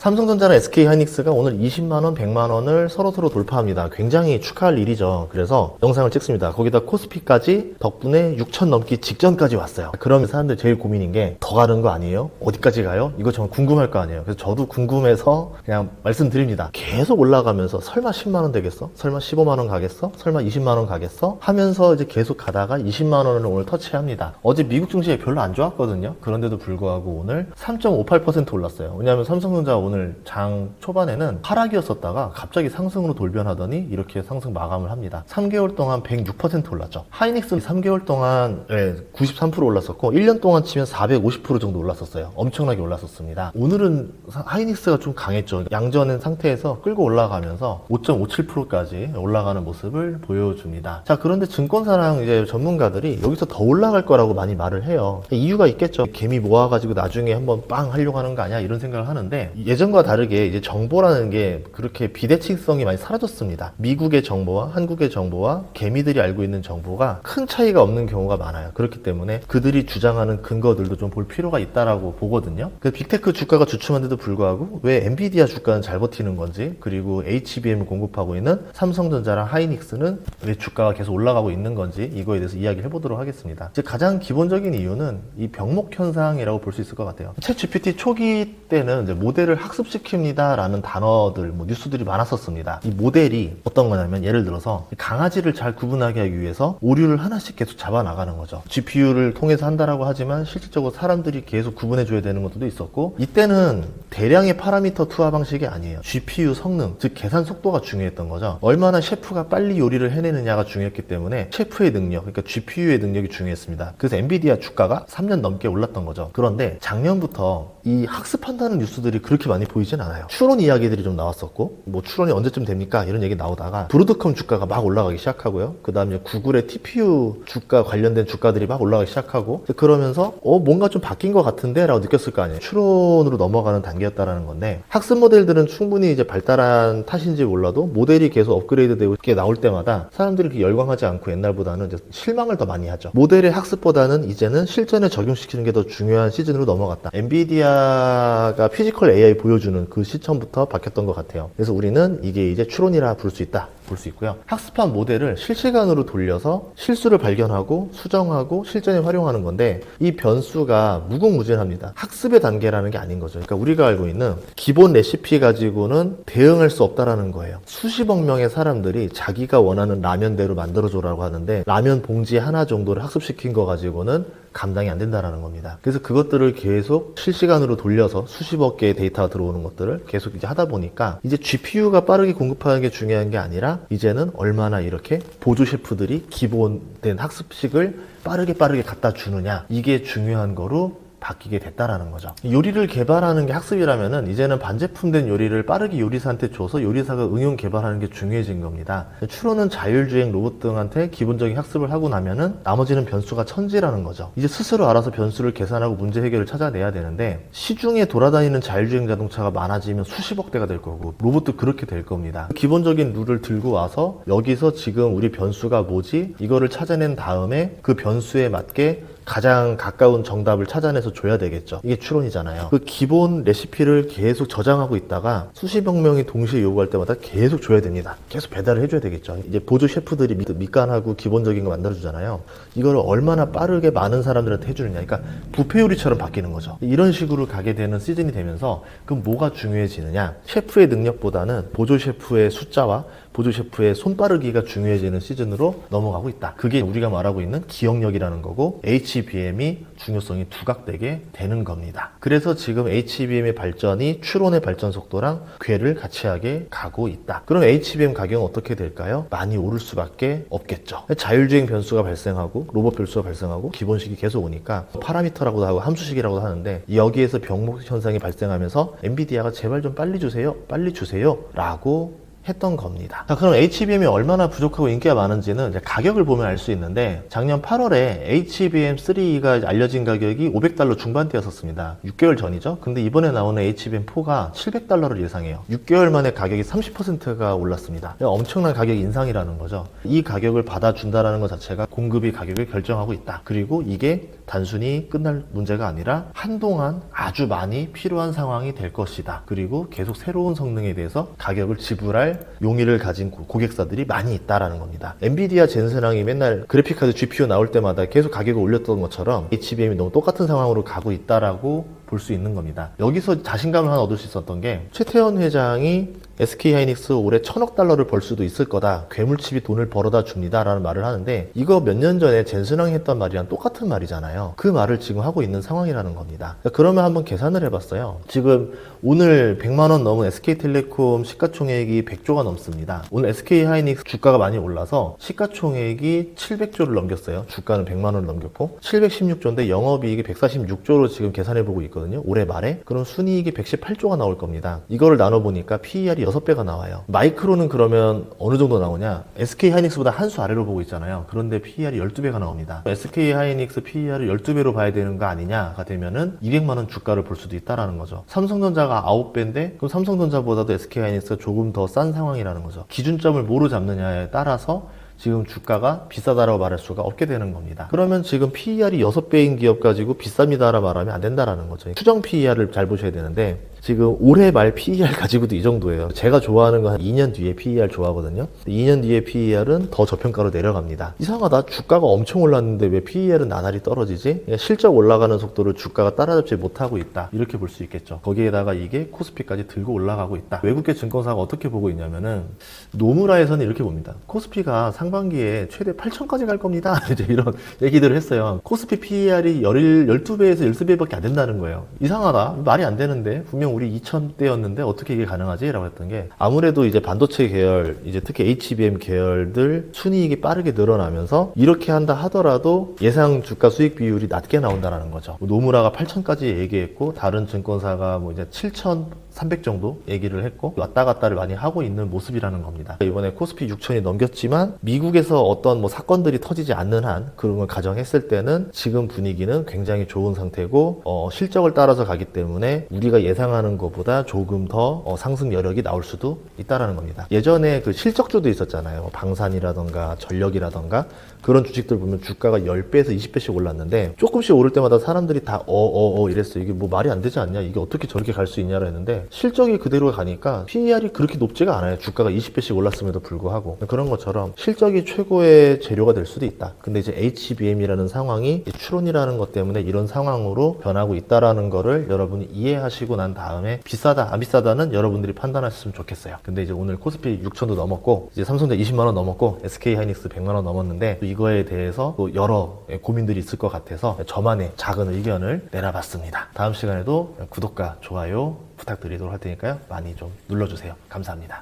삼성전자랑 SK하이닉스가 오늘 20만원, 100만원을 서로서로 돌파합니다. 굉장히 축하할 일이죠. 그래서 영상을 찍습니다. 거기다 코스피까지 덕분에 6천 넘기 직전까지 왔어요. 그러면 사람들 제일 고민인 게 더 가는 거 아니에요? 어디까지 가요? 이거 정말 궁금할 거 아니에요. 그래서 저도 궁금해서 그냥 말씀드립니다. 계속 올라가면서 설마 10만원 되겠어? 설마 15만원 가겠어? 설마 20만원 가겠어? 하면서 이제 계속 가다가 20만원을 오늘 터치합니다. 어제 미국 증시에 별로 안 좋았거든요. 그런데도 불구하고 오늘 3.58% 올랐어요. 왜냐하면 삼성전자 오늘 장 초반에는 하락이었었다가 갑자기 상승으로 돌변하더니 이렇게 상승 마감을 합니다. 3개월 동안 106% 올랐죠. 하이닉스는 3개월 동안 93% 올랐었고 1년 동안 치면 450% 정도 올랐었어요. 엄청나게 올랐었습니다. 오늘은 하이닉스가 좀 강했죠. 양전인 상태에서 끌고 올라가면서 5.57%까지 올라가는 모습을 보여줍니다. 자, 그런데 증권사랑 이제 전문가들이 여기서 더 올라갈 거라고 많이 말을 해요. 이유가 있겠죠. 개미 모아가지고 나중에 한번 빵 하려고 하는 거 아니야? 이런 생각을 하는데 예전과 다르게 이제 정보라는 게 그렇게 비대칭성이 많이 사라졌습니다. 미국의 정보와 한국의 정보와 개미들이 알고 있는 정보가 큰 차이가 없는 경우가 많아요. 그렇기 때문에 그들이 주장하는 근거들도 좀 볼 필요가 있다라고 보거든요. 그래서 빅테크 주가가 주춤한데도 불구하고 왜 엔비디아 주가는 잘 버티는 건지, 그리고 HBM을 공급하고 있는 삼성전자랑 하이닉스는 왜 주가가 계속 올라가고 있는 건지 이거에 대해서 이야기를 해보도록 하겠습니다. 이제 가장 기본적인 이유는 이 병목 현상이라고 볼 수 있을 것 같아요. 챗 GPT 초기 때는 이제 모델을 학습시킵니다 라는 단어들, 뉴스들이 많았었습니다. 이 모델이 어떤 거냐면 예를 들어서 강아지를 잘 구분하게 하기 위해서 오류를 하나씩 계속 잡아 나가는 거죠. GPU를 통해서 한다라고 하지만 실질적으로 사람들이 계속 구분해 줘야 되는 것도 있었고, 이때는 대량의 파라미터 투하 방식이 아니에요. GPU 성능, 즉 계산 속도가 중요했던 거죠. 얼마나 셰프가 빨리 요리를 해내느냐가 중요했기 때문에 셰프의 능력, 그러니까 GPU의 능력이 중요했습니다. 그래서 엔비디아 주가가 3년 넘게 올랐던 거죠. 그런데 작년부터 이 학습한다는 뉴스들이 그렇게 많이 보이진 않아요. 추론 이야기들이 좀 나왔었고, 추론이 언제쯤 됩니까? 이런 얘기 나오다가 브로드컴 주가가 막 올라가기 시작하고요. 그 다음에 구글의 TPU 주가 관련된 주가들이 막 올라가기 시작하고, 그러면서 뭔가 좀 바뀐 것 같은데? 라고 느꼈을 거 아니에요. 추론으로 넘어가는 단계였다라는 건데, 학습 모델들은 충분히 이제 발달한 탓인지 몰라도 모델이 계속 업그레이드 되고 이렇게 나올 때마다 사람들이 이렇게 열광하지 않고 옛날보다는 이제 실망을 더 많이 하죠. 모델의 학습보다는 이제는 실전에 적용시키는 게 더 중요한 시즌으로 넘어갔다. 엔비디아가 피지컬 AI 보여주는 그 시점부터 바뀌었던 것 같아요. 그래서 우리는 이게 이제 추론이라 부를 수 있다. 볼 수 있고요. 학습한 모델을 실시간으로 돌려서 실수를 발견하고 수정하고 실전에 활용하는 건데, 이 변수가 무궁무진합니다. 학습의 단계라는 게 아닌 거죠. 그러니까 우리가 알고 있는 기본 레시피 가지고는 대응할 수 없다라는 거예요. 수십억 명의 사람들이 자기가 원하는 라면대로 만들어줘라고 하는데 라면 봉지 하나 정도를 학습시킨 거 가지고는 감당이 안 된다라는 겁니다. 그래서 그것들을 계속 실시간으로 돌려서 수십억 개의 데이터가 들어오는 것들을 계속 이제 하다 보니까 이제 GPU가 빠르게 공급하는 게 중요한 게 아니라 이제는 얼마나 이렇게 보조 셰프들이 기본된 학습식을 빠르게 갖다 주느냐, 이게 중요한 거로 바뀌게 됐다라는 거죠. 요리를 개발하는 게 학습이라면은 이제는 반제품된 요리를 빠르게 요리사한테 줘서 요리사가 응용 개발하는 게 중요해진 겁니다. 추론은 자율주행 로봇 등한테 기본적인 학습을 하고 나면은 나머지는 변수가 천지라는 거죠. 이제 스스로 알아서 변수를 계산하고 문제 해결을 찾아내야 되는데, 시중에 돌아다니는 자율주행 자동차가 많아지면 수십억 대가 될 거고 로봇도 그렇게 될 겁니다. 기본적인 룰을 들고 와서 여기서 지금 우리 변수가 뭐지? 이거를 찾아낸 다음에 그 변수에 맞게 가장 가까운 정답을 찾아내서 줘야 되겠죠. 이게 추론이잖아요. 그 기본 레시피를 계속 저장하고 있다가 수십억 명이 동시에 요구할 때마다 계속 줘야 됩니다. 계속 배달을 해줘야 되겠죠. 이제 보조 셰프들이 밑간하고 기본적인 거 만들어주잖아요. 이걸 얼마나 빠르게 많은 사람들한테 해주느냐. 그러니까 뷔페 요리처럼 바뀌는 거죠. 이런 식으로 가게 되는 시즌이 되면서 그럼 뭐가 중요해지느냐. 셰프의 능력보다는 보조 셰프의 숫자와 보조 셰프의 손빠르기가 중요해지는 시즌으로 넘어가고 있다. 그게 우리가 말하고 있는 기억력이라는 거고, HBM이 중요성이 두각되게 되는 겁니다. 그래서 지금 HBM의 발전이 추론의 발전 속도랑 궤를 같이 하게 가고 있다. 그럼 HBM 가격은 어떻게 될까요? 많이 오를 수밖에 없겠죠. 자율주행 변수가 발생하고 로봇 변수가 발생하고 기본식이 계속 오니까 파라미터라고도 하고 함수식이라고도 하는데, 여기에서 병목 현상이 발생하면서 엔비디아가 제발 좀 빨리 주세요 라고 했던 겁니다. 자, 그럼 HBM이 얼마나 부족하고 인기가 많은지는 이제 가격을 보면 알 수 있는데, 작년 8월에 HBM3가 알려진 가격이 $500 중반대였었습니다. 6개월 전이죠. 근데 이번에 나오는 HBM4가 $700를 예상해요. 6개월 만에 가격이 30%가 올랐습니다. 엄청난 가격 인상이라는 거죠. 이 가격을 받아준다는 것 자체가 공급이 가격을 결정하고 있다. 그리고 이게 단순히 끝날 문제가 아니라 한동안 아주 많이 필요한 상황이 될 것이다. 그리고 계속 새로운 성능에 대해서 가격을 지불할 용의를 가진 고객사들이 많이 있다라는 겁니다. 엔비디아 젠슨왕이 맨날 그래픽카드 GPU 나올 때마다 계속 가격을 올렸던 것처럼 HBM이 너무 똑같은 상황으로 가고 있다라고 볼 수 있는 겁니다. 여기서 자신감을 하나 얻을 수 있었던 게, 최태원 회장이 SK하이닉스 올해 $1,000억 벌 수도 있을 거다. 괴물칩이 돈을 벌어다 줍니다. 라는 말을 하는데, 이거 몇 년 전에 젠슨왕이 했던 말이랑 똑같은 말이잖아요. 그 말을 지금 하고 있는 상황이라는 겁니다. 그러면 한번 계산을 해봤어요. 지금 오늘 100만 원 넘은 SK텔레콤 시가총액이 100조가 넘습니다. 오늘 SK하이닉스 주가가 많이 올라서 시가총액이 700조를 넘겼어요. 주가는 100만 원을 넘겼고 716조인데 영업이익이 146조로 지금 계산해보고 있거든요. 올해 말에. 그럼 순이익이 118조가 나올 겁니다. 이거를 나눠보니까 PER이 6배가 나와요. 마이크로는 그러면 어느 정도 나오냐? SK하이닉스보다 한 수 아래로 보고 있잖아요. 그런데 PER이 12배가 나옵니다. SK하이닉스 PER을 12배로 봐야 되는 거 아니냐가 되면은 200만 원 주가를 볼 수도 있다라는 거죠. 삼성전자가 9배인데 그럼 삼성전자보다도 SK하이닉스가 조금 더 싼 상황이라는 거죠. 기준점을 뭐로 잡느냐에 따라서 지금 주가가 비싸다라고 말할 수가 없게 되는 겁니다. 그러면 지금 PER이 6배인 기업 가지고 비쌉니다라고 말하면 안 된다라는 거죠. 추정 PER을 잘 보셔야 되는데, 지금 올해 말 PER 가지고도 이 정도예요. 제가 좋아하는 건 한 2년 뒤에 PER 좋아하거든요. 2년 뒤에 PER은 더 저평가로 내려갑니다. 이상하다. 주가가 엄청 올랐는데 왜 PER은 나날이 떨어지지? 실적 올라가는 속도를 주가가 따라잡지 못하고 있다. 이렇게 볼 수 있겠죠. 거기에다가 이게 코스피까지 들고 올라가고 있다. 외국계 증권사가 어떻게 보고 있냐면은, 노무라에서는 이렇게 봅니다. 코스피가 상반기에 최대 8천까지 갈 겁니다. 이제 이런 얘기들을 했어요. 코스피 PER이 12배에서 13배밖에 안 된다는 거예요. 이상하다. 말이 안 되는데. 분명 우리 2,000대였는데 어떻게 이게 가능하지? 라고 했던 게, 아무래도 이제 반도체 계열, 이제 특히 HBM 계열들 순이익이 빠르게 늘어나면서 이렇게 한다 하더라도 예상 주가 수익 비율이 낮게 나온다는 거죠. 노무라가 8,000까지 얘기했고, 다른 증권사가 뭐 이제 7,300 정도 얘기를 했고, 왔다 갔다를 많이 하고 있는 모습이라는 겁니다. 이번에 코스피 6,000이 넘겼지만 미국에서 어떤 뭐 사건들이 터지지 않는 한, 그런 걸 가정했을 때는 지금 분위기는 굉장히 좋은 상태고, 실적을 따라서 가기 때문에 우리가 예상하는 것보다 조금 더 상승 여력이 나올 수도 있다라는 겁니다. 예전에 그 실적주도 있었잖아요. 방산이라던가 전력이라던가 그런 주식들 보면 주가가 10배에서 20배씩 올랐는데, 조금씩 오를 때마다 사람들이 다 이랬어요. 이게 뭐 말이 안 되지 않냐? 이게 어떻게 저렇게 갈 수 있냐라 했는데, 실적이 그대로 가니까 PER이 그렇게 높지가 않아요. 주가가 20배씩 올랐음에도 불구하고. 그런 것처럼 실적이 최고의 재료가 될 수도 있다. 근데 이제 HBM이라는 상황이 추론이라는 것 때문에 이런 상황으로 변하고 있다라는 거를 여러분이 이해하시고 난 다음에 비싸다 안 비싸다는 여러분들이 판단하셨으면 좋겠어요. 근데 이제 오늘 코스피 6천도 넘었고, 이제 삼성전자 20만 원 넘었고, SK하이닉스 100만 원 넘었는데, 이거에 대해서 또 여러 고민들이 있을 것 같아서 저만의 작은 의견을 내놔봤습니다. 다음 시간에도 구독과 좋아요 부탁드리도록 할 테니까요. 많이 좀 눌러주세요. 감사합니다.